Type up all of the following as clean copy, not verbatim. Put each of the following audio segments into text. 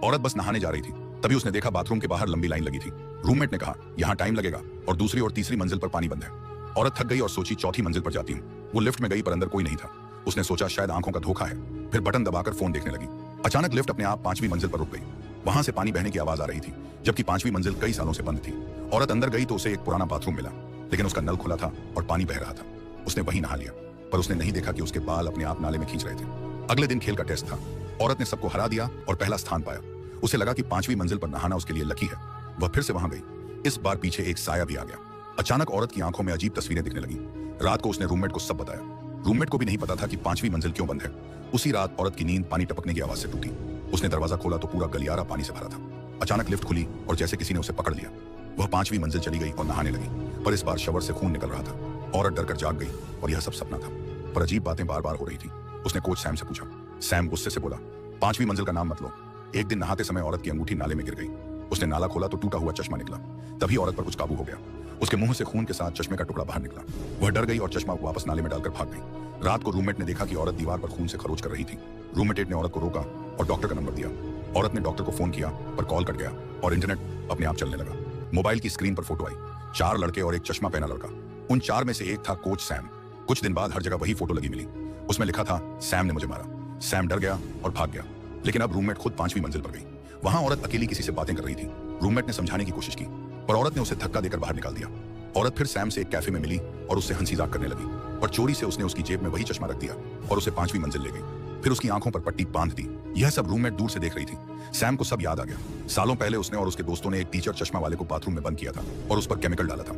औरत बस नहाने जा रही थी, तभी उसने देखा बाथरूम के बाहर लंबी लाइन लगी थी। रूममेट ने कहा, यहाँ टाइम लगेगा और दूसरी और तीसरी मंजिल पर पानी बंद है। औरत थक गई और सोची चौथी मंजिल पर जाती हूँ। वो लिफ्ट में गई पर अंदर कोई नहीं था। उसने सोचा शायद आंखों का धोखा है, फिर बटन दबाकर फोन देखने लगी। अचानक लिफ्ट अपने आप 5वीं मंजिल पर रुक गई। वहां से पानी बहने की आवाज आ रही थी, जबकि 5वीं मंजिल कई सालों से बंद थी। औरत अंदर गई तो उसे एक पुराना बाथरूम मिला, लेकिन उसका नल खुला था और पानी बह रहा था। उसने वहीं नहा लिया, पर उसने नहीं देखा कि उसके बाल अपने आप नाले में खींच रहे थे। अगले दिन खेल का टेस्ट था। औरत ने सबको हरा दिया और पहला स्थान पाया। उसे लगा कि 5वीं मंजिल पर नहाना उसके लिए लकी है। वह फिर से वहां गई। इस बार पीछे एक साया भी आ गया। अचानक औरत की आंखों में अजीब तस्वीरें दिखने लगी। रात को उसने रूममेट को सब बताया। रूममेट को भी नहीं पता था कि 5वीं मंजिल क्यों बंद है। उसी रात औरत की नींद पानी टपकने की आवाज से टूटी। उसने दरवाजा खोला तो पूरा गलियारा पानी से भरा था। अचानक लिफ्ट खुली और जैसे किसी ने उसे पकड़ लिया। वह 5वीं मंजिल चली गई और नहाने लगी, पर इस बार शवर से खून निकल रहा था। औरत डरकर जाग गई और यह सब सपना था, पर अजीब बातें बार बार हो रही थी। उसने कोच सैम से पूछा। सैम गुस्से से बोला, 5वीं मंजिल का नाम मत लो। एक दिन नहाते समय औरत की अंगूठी नाले में गिर गई। उसने नाला खोला तो टूटा हुआ चश्मा निकला। तभी औरत पर कुछ काबू हो गया। उसके मुंह से खून के साथ चश्मे का टुकड़ा बाहर निकला। वह डर गई और चश्मा वापस नाले में डालकर भाग गई। रात को रूममेट ने देखा कि औरत दीवार पर खून से खरोच कर रही थी। रूममेट ने औरत को रोका और डॉक्टर का नंबर दिया। औरत ने डॉक्टर को फोन किया, पर कॉल कट गया और इंटरनेट अपने आप चलने लगा। मोबाइल की स्क्रीन पर फोटो आई, 4 लड़के और एक चश्मा पहना लड़का। उन 4 में से एक था कोच सैम। कुछ दिन बाद हर जगह वही फोटो लगी मिली। उसमें लिखा था, सैम ने मुझे मारा। सैम डर गया और भाग गया, लेकिन अब रूममेट खुद 5वीं मंजिल पर गई। वहां औरत अकेली किसी से बातें कर रही थी। रूममेट ने समझाने की कोशिश की, पर औरत ने उसे धक्का देकर बाहर निकाल दिया। औरत फिर सैम से एक कैफे में मिली और उससे हंसी मजाक करने लगी, पर चोरी से उसने उसकी जेब में वही चश्मा रख दिया और उसे 5वीं मंजिल ले गई। फिर उसकी आंखों पर पट्टी बांध दी। यह सब रूममेट दूर से देख रही थी। सैम को सब याद आ गया। सालों पहले उसने और उसके दोस्तों ने एक टीचर चश्मा वाले को बाथरूम में बंद किया था और उस पर केमिकल डाला था।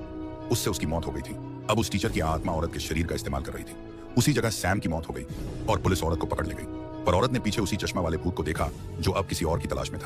उससे उसकी मौत हो गई थी। अब उस टीचर की आत्मा औरत के शरीर का इस्तेमाल कर रही थी। उसी जगह सैम की मौत हो गई और पुलिस औरत को पकड़ ले गई, पर औरत ने पीछे उसी चश्मा वाले भूत को देखा जो अब किसी और की तलाश में था।